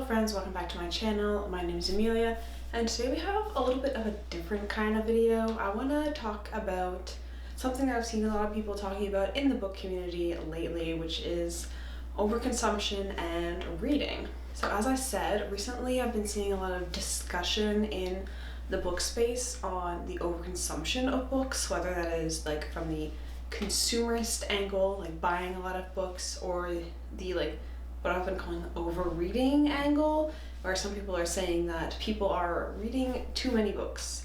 friends, welcome back to my channel. My name is Amelia and today we have a little bit of a different kind of video. I want to talk about something that I've seen a lot of people talking about in the book community lately, which is overconsumption and reading. So as I said, recently I've been seeing a lot of discussion in the book space on the overconsumption of books, whether that is like from the consumerist angle, like buying a lot of books, or the what I've been calling the overreading angle, where some people are saying that people are reading too many books,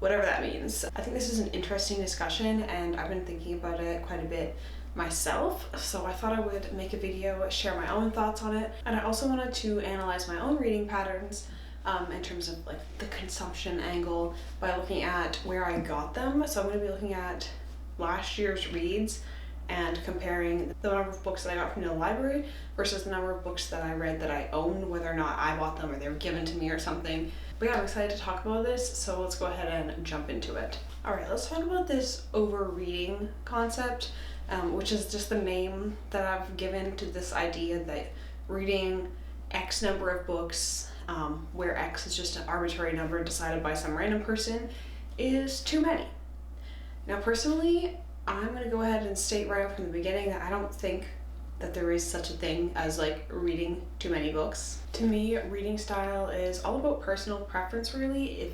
whatever that means. I think this is an interesting discussion and I've been thinking about it quite a bit myself, so I thought I would make a video, share my own thoughts on it, and I also wanted to analyze my own reading patterns in terms of like the consumption angle by looking at where I got them. So I'm going to be looking at last year's reads and comparing the number of books that I got from the library versus the number of books that I read that I own, whether or not I bought them or they were given to me or something. But yeah, I'm excited to talk about this, so let's go ahead and jump into it. Alright, let's talk about this overreading concept, which is just the name that I've given to this idea that reading X number of books, where X is just an arbitrary number decided by some random person, is too many. Now personally, I'm going to go ahead and state right up from the beginning that I don't think that there is such a thing as like reading too many books. To me, reading style is all about personal preference really. If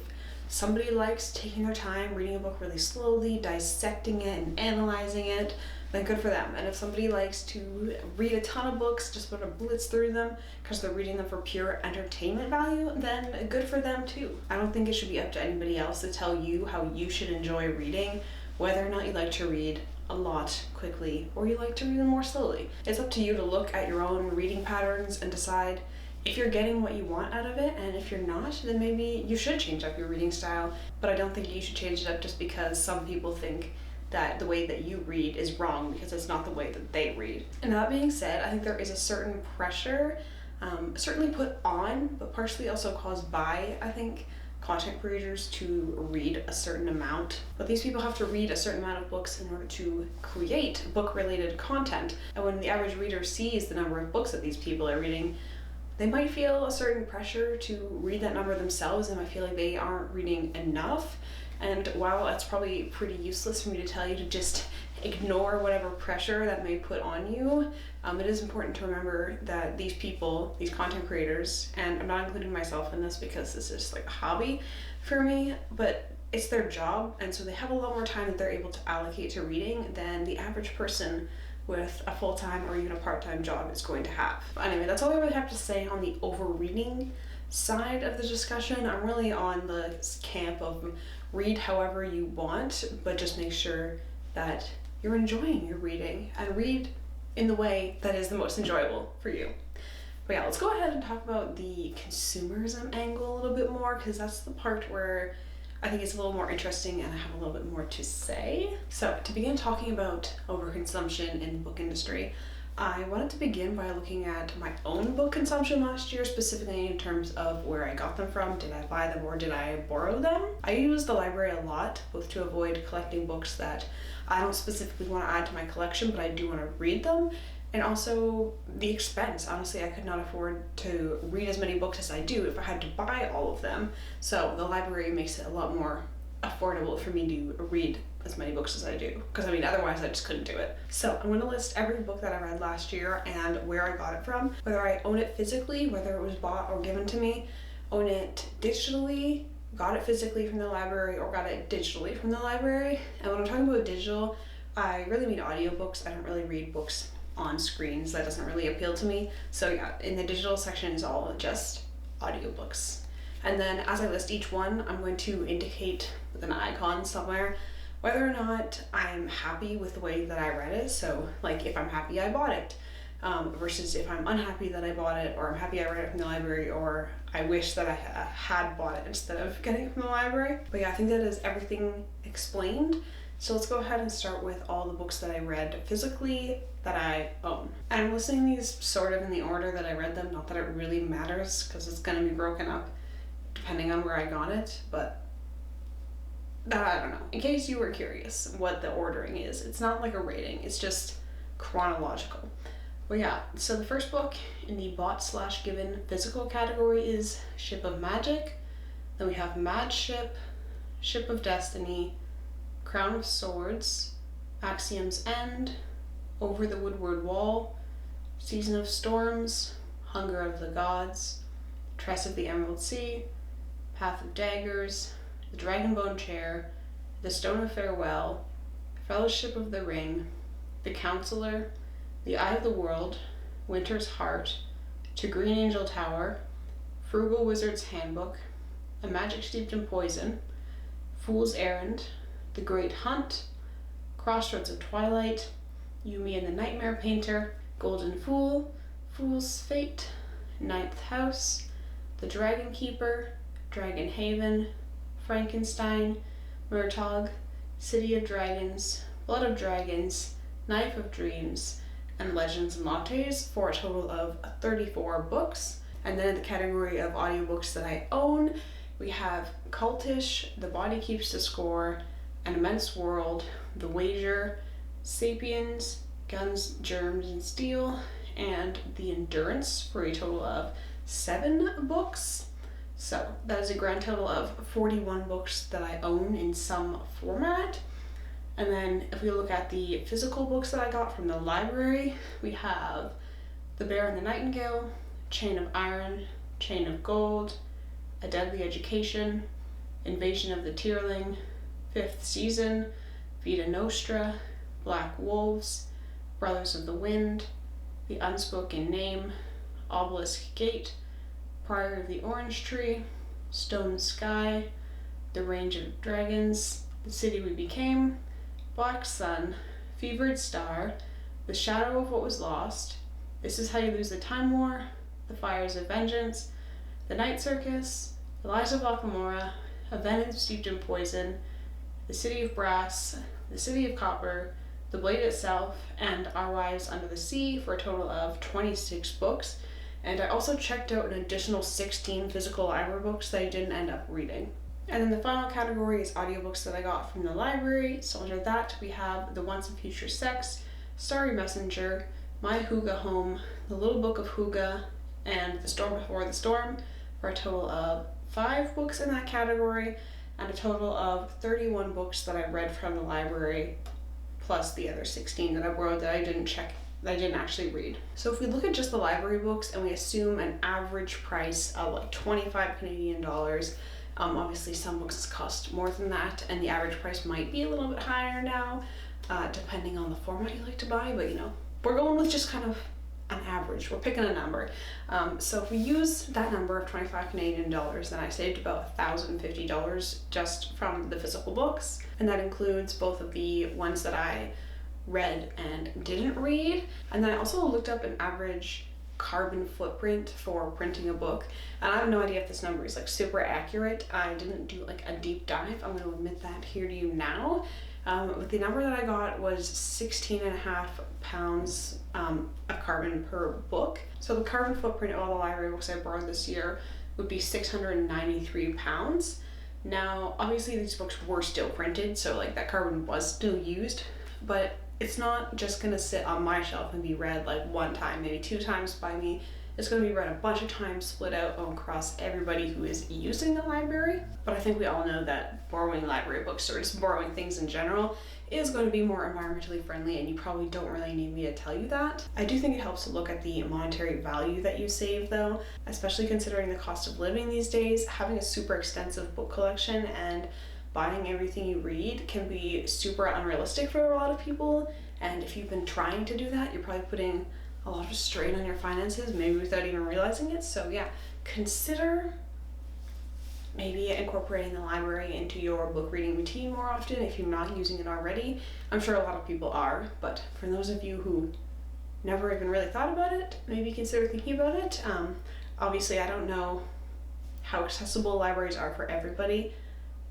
somebody likes taking their time, reading a book really slowly, dissecting it and analyzing it, then good for them. And if somebody likes to read a ton of books, just want to blitz through them because they're reading them for pure entertainment value, then good for them too. I don't think it should be up to anybody else to tell you how you should enjoy reading, whether or not you like to read a lot quickly or you like to read them more slowly. It's up to you to look at your own reading patterns and decide if you're getting what you want out of it, and if you're not, then maybe you should change up your reading style. But I don't think you should change it up just because some people think that the way that you read is wrong because it's not the way that they read. And that being said, I think there is a certain pressure, certainly put on, but partially also caused by, I think, content creators to read a certain amount. But these people have to read a certain amount of books in order to create book-related content. And when the average reader sees the number of books that these people are reading, they might feel a certain pressure to read that number themselves, and might feel like they aren't reading enough. And while that's probably pretty useless for me to tell you to just ignore whatever pressure that may put on you, it is important to remember that these people, these content creators, and I'm not including myself in this because this is like a hobby for me, but it's their job, and so they have a lot more time that they're able to allocate to reading than the average person with a full-time or even a part-time job is going to have. But anyway, that's all I really have to say on the overreading side of the discussion. I'm really on the camp of read however you want, but just make sure that you're enjoying your reading and read in the way that is the most enjoyable for you. But yeah, let's go ahead and talk about the consumerism angle a little bit more, because that's the part where I think it's a little more interesting and I have a little bit more to say. So to begin talking about overconsumption in the book industry, I wanted to begin by looking at my own book consumption last year, specifically in terms of where I got them from. Did I buy them or did I borrow them? I use the library a lot, both to avoid collecting books that I don't specifically want to add to my collection, but I do want to read them, and also the expense. Honestly, I could not afford to read as many books as I do if I had to buy all of them. So the library makes it a lot more affordable for me to read as many books as I do, because I mean otherwise I just couldn't do it. So I'm going to list every book that I read last year and where I got it from, whether I own it physically, whether it was bought or given to me, own it digitally, got it physically from the library, or got it digitally from the library. And when I'm talking about digital, I really mean audiobooks. I don't really read books on screens. That doesn't really appeal to me. So yeah, in the digital section is all just audiobooks. And then as I list each one, I'm going to indicate with an icon somewhere whether or not I'm happy with the way that I read it. So like if I'm happy I bought it, versus if I'm unhappy that I bought it, or I'm happy I read it from the library, or I wish that I had bought it instead of getting it from the library. But yeah, I think that is everything explained. So let's go ahead and start with all the books that I read physically that I own. And I'm listing these sort of in the order that I read them, not that it really matters because it's going to be broken up depending on where I got it, but I don't know. In case you were curious what the ordering is, it's not like a rating, it's just chronological. Well, yeah, so the first book in the bought/given physical category is Ship of Magic. Then we have Mad Ship, Ship of Destiny, Crown of Swords, Axiom's End, Over the Woodward Wall, Season of Storms, Hunger of the Gods, Tress of the Emerald Sea, Path of Daggers, The Dragonbone Chair, The Stone of Farewell, Fellowship of the Ring, The Counselor, The Eye of the World, Winter's Heart, To Green Angel Tower, Frugal Wizard's Handbook, A Magic Steeped in Poison, Fool's Errand, The Great Hunt, Crossroads of Twilight, Yumi and the Nightmare Painter, Golden Fool, Fool's Fate, Ninth House, The Dragon Keeper, Dragon Haven, Frankenstein, Murtagh, City of Dragons, Blood of Dragons, Knife of Dreams, and Legends and Lattes, for a total of 34 books. And then in the category of audiobooks that I own, we have Cultish, The Body Keeps the Score, An Immense World, The Wager, Sapiens, Guns, Germs, and Steel, and The Endurance, for a total of 7 books. So that is a grand total of 41 books that I own in some format. And then if we look at the physical books that I got from the library, we have The Bear and the Nightingale, Chain of Iron, Chain of Gold, A Deadly Education, Invasion of the Tierling, Fifth Season, Vita Nostra, Black Wolves, Brothers of the Wind, The Unspoken Name, Obelisk Gate, Prior of the Orange Tree, Stone Sky, The Range of Dragons, The City We Became, Black Sun, Fevered Star, The Shadow of What Was Lost, This Is How You Lose the Time War, The Fires of Vengeance, The Night Circus, The Lies of Lockamora, A Venom Steeped in Poison, The City of Brass, The City of Copper, The Blade Itself, and Our Wives Under the Sea, for a total of 26 books. And I also checked out an additional 16 physical library books that I didn't end up reading. And then the final category is audiobooks that I got from the library. So under that, we have The Once and Future Sex, Starry Messenger, My Hygge Home, The Little Book of Hygge, and The Storm Before the Storm, for a total of 5 books in that category, and a total of 31 books that I read from the library, plus the other 16 that I borrowed that I didn't actually read. So if we look at just the library books and we assume an average price of like 25 Canadian dollars, obviously some books cost more than that, and the average price might be a little bit higher now, depending on the format you like to buy, but we're going with just kind of an average. We're picking a number. So if we use that number of 25 Canadian dollars, then I saved about $1,050 just from the physical books, and that includes both of the ones that I read and didn't read. And then I also looked up an average carbon footprint for printing a book, and I have no idea if this number is like super accurate. I didn't do like a deep dive, I'm going to admit that here to you now. But the number that I got was 16.5 pounds of carbon per book. So the carbon footprint of all the library books I borrowed this year would be 693 pounds. Now obviously these books were still printed, so like that carbon was still used, but it's not just gonna sit on my shelf and be read like one time, maybe 2 times by me. It's gonna be read a bunch of times, split out across everybody who is using the library. But I think we all know that borrowing library books, or just borrowing things in general, is going to be more environmentally friendly, and you probably don't really need me to tell you that. I do think it helps to look at the monetary value that you save though, especially considering the cost of living these days. Having a super extensive book collection and buying everything you read can be super unrealistic for a lot of people, and if you've been trying to do that, you're probably putting a lot of strain on your finances, maybe without even realizing it. So yeah, consider maybe incorporating the library into your book reading routine more often if you're not using it already. I'm sure a lot of people are, but for those of you who never even really thought about it, maybe consider thinking about it. Obviously I don't know how accessible libraries are for everybody,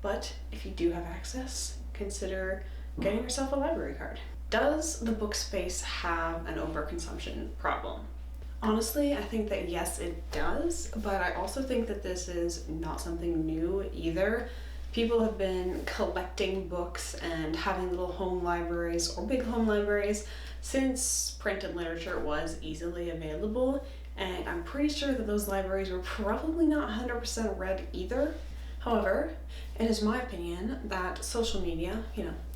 but if you do have access, consider getting yourself a library card. Does the book space have an overconsumption problem? Honestly, I think that yes, it does, but I also think that this is not something new either. People have been collecting books and having little home libraries or big home libraries since printed literature was easily available, and I'm pretty sure that those libraries were probably not 100% read either. However, it is my opinion that social media,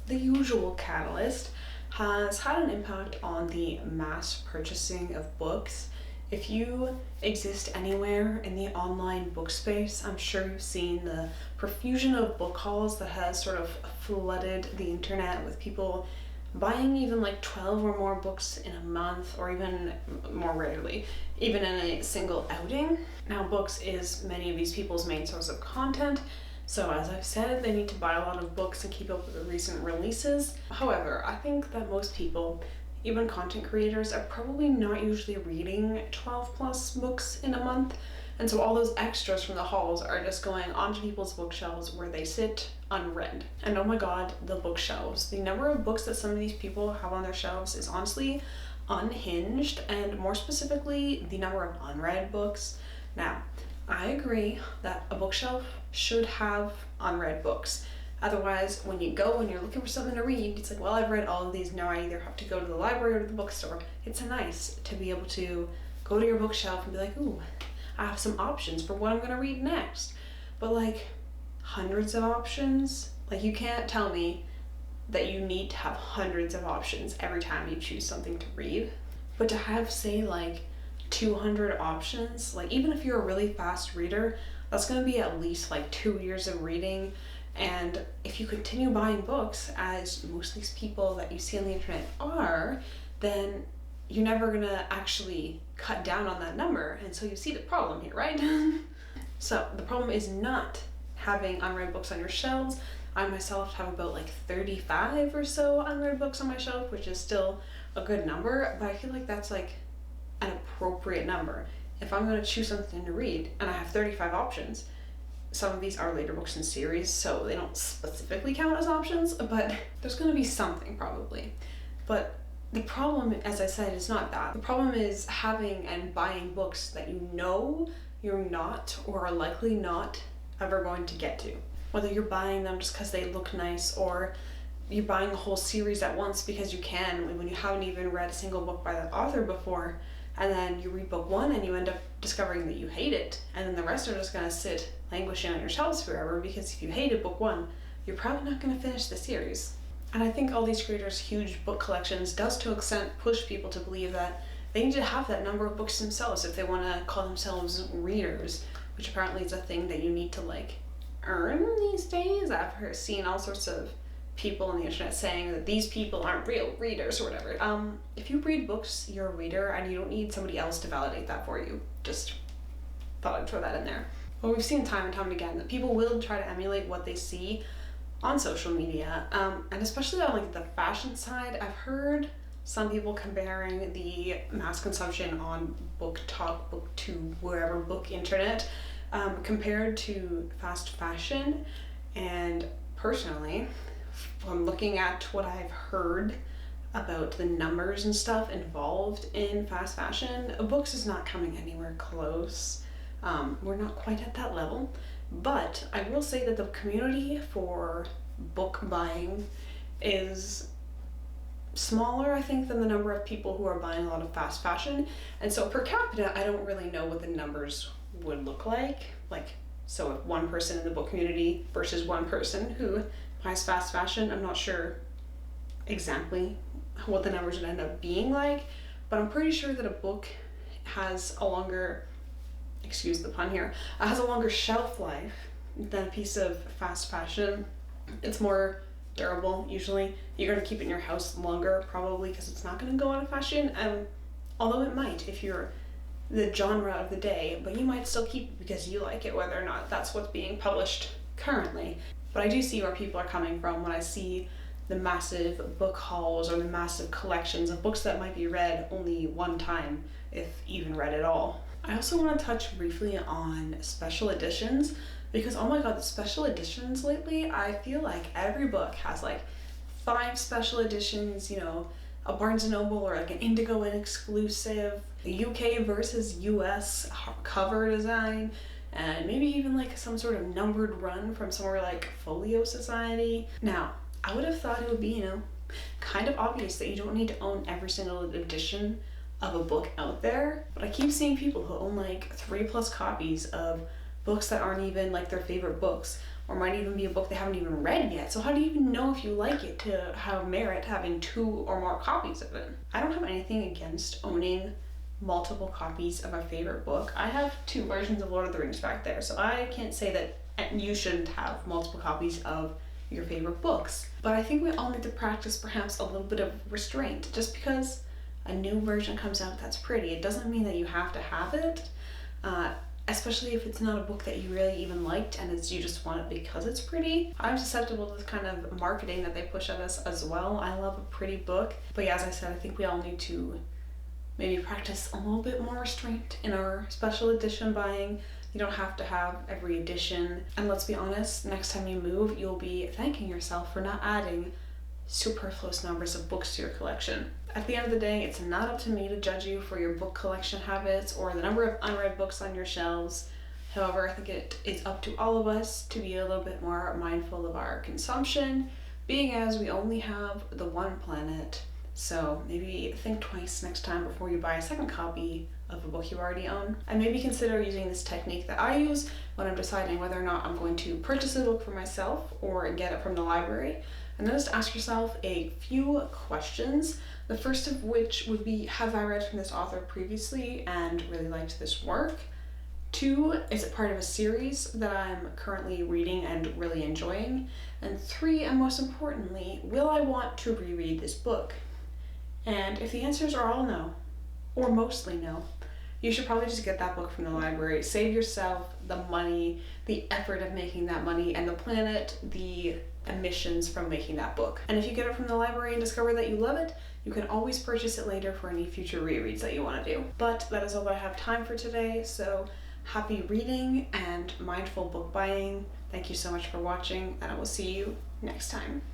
the usual catalyst, has had an impact on the mass purchasing of books. If you exist anywhere in the online book space, I'm sure you've seen the profusion of book hauls that has sort of flooded the internet with people buying even like 12 or more books in a month, or even more rarely, even in a single outing. Now, books is many of these people's main source of content, so as I've said, they need to buy a lot of books and keep up with the recent releases. However, I think that most people, even content creators, are probably not usually reading 12 plus books in a month. And so all those extras from the hauls are just going onto people's bookshelves where they sit unread. And oh my god, the bookshelves. The number of books that some of these people have on their shelves is honestly unhinged, and more specifically, the number of unread books. Now, I agree that a bookshelf should have unread books. Otherwise, when you go and you're looking for something to read, it's like, well, I've read all of these, now I either have to go to the library or to the bookstore. It's nice to be able to go to your bookshelf and be like, ooh, I have some options for what I'm gonna read next. But like, hundreds of options? Like, you can't tell me that you need to have hundreds of options every time you choose something to read. But to have, say, like 200 options, like even if you're a really fast reader, that's gonna be at least like 2 years of reading. And if you continue buying books, as most of these people that you see on the internet are, then you're never gonna actually cut down on that number. And so you see the problem here, right? So the problem is not having unread books on your shelves. I myself have about like 35 or so unread books on my shelf, which is still a good number, but I feel like that's like an appropriate number. If I'm gonna choose something to read and I have 35 options, some of these are later books in series, so they don't specifically count as options, but there's gonna be something probably. But the problem, as I said, is not that. The problem is having and buying books that you know you're not, or are likely not, ever going to get to. Whether you're buying them just because they look nice, or you're buying a whole series at once because you can when you haven't even read a single book by the author before, and then you read book one and you end up discovering that you hate it, and then the rest are just gonna sit languishing on your shelves forever, because if you hated book one, you're probably not gonna finish the series. And I think all these creators' huge book collections does to an extent push people to believe that they need to have that number of books themselves if they want to call themselves readers, which apparently is a thing that you need to like earn these days. I've seen all sorts of people on the internet saying that these people aren't real readers or whatever. If you read books, you're a reader, and you don't need somebody else to validate that for you. Just thought I'd throw that in there. Well, we've seen time and time again that people will try to emulate what they see on social media, and especially on like the fashion side. I've heard some people comparing the mass consumption on BookTok, BookTube, wherever book internet, compared to fast fashion. And personally, from looking at what I've heard about the numbers and stuff involved in fast fashion, books is not coming anywhere close. We're not quite at that level. But I will say that the community for book buying is smaller, I think, than the number of people who are buying a lot of fast fashion. And so per capita, I don't really know what the numbers would look like. Like, so if one person in the book community versus one person who buys fast fashion, I'm not sure exactly what the numbers would end up being like, but I'm pretty sure that a book has a longer, excuse the pun here, has a longer shelf life than a piece of fast fashion. It's more durable usually. You're gonna keep it in your house longer probably because it's not gonna go out of fashion, although it might if you're the genre of the day, but you might still keep it because you like it, whether or not that's what's being published currently. But I do see where people are coming from when I see the massive book hauls or the massive collections of books that might be read only one time, if even read at all. I also want to touch briefly on special editions, because oh my god, the special editions lately, I feel like every book has like 5 special editions, a Barnes & Noble or like an Indigo exclusive, the UK versus US cover design, and maybe even like some sort of numbered run from somewhere like Folio Society. Now, I would have thought it would be, kind of obvious that you don't need to own every single edition of a book out there, but I keep seeing people who own like 3+ copies of books that aren't even like their favorite books, or might even be a book they haven't even read yet. So how do you even know if you like it to have merit having 2 or more copies of it? I don't have anything against owning multiple copies of a favorite book. I have 2 versions of Lord of the Rings back there, so I can't say that you shouldn't have multiple copies of your favorite books. But I think we all need to practice perhaps a little bit of restraint. Just because a new version comes out that's pretty, it doesn't mean that you have to have it, especially if it's not a book that you really even liked and you just want it because it's pretty. I'm susceptible to this kind of marketing that they push at us as well. I love a pretty book, but yeah, as I said, I think we all need to maybe practice a little bit more restraint in our special edition buying. You don't have to have every edition. And let's be honest, next time you move, you'll be thanking yourself for not adding superfluous numbers of books to your collection. At the end of the day, it's not up to me to judge you for your book collection habits or the number of unread books on your shelves. However, I think it is up to all of us to be a little bit more mindful of our consumption, being as we only have the one planet. So maybe think twice next time before you buy a second copy of a book you already own. And maybe consider using this technique that I use when I'm deciding whether or not I'm going to purchase a book for myself or get it from the library. And then just ask yourself a few questions. The first of which would be, have I read from this author previously and really liked this work? 2, is it part of a series that I'm currently reading and really enjoying? And 3, and most importantly, will I want to reread this book? And if the answers are all no, or mostly no, you should probably just get that book from the library. Save yourself the money, the effort of making that money, and the planet, the emissions from making that book. And if you get it from the library and discover that you love it, you can always purchase it later for any future rereads that you want to do. But that is all I have time for today, so happy reading and mindful book buying. Thank you so much for watching, and I will see you next time.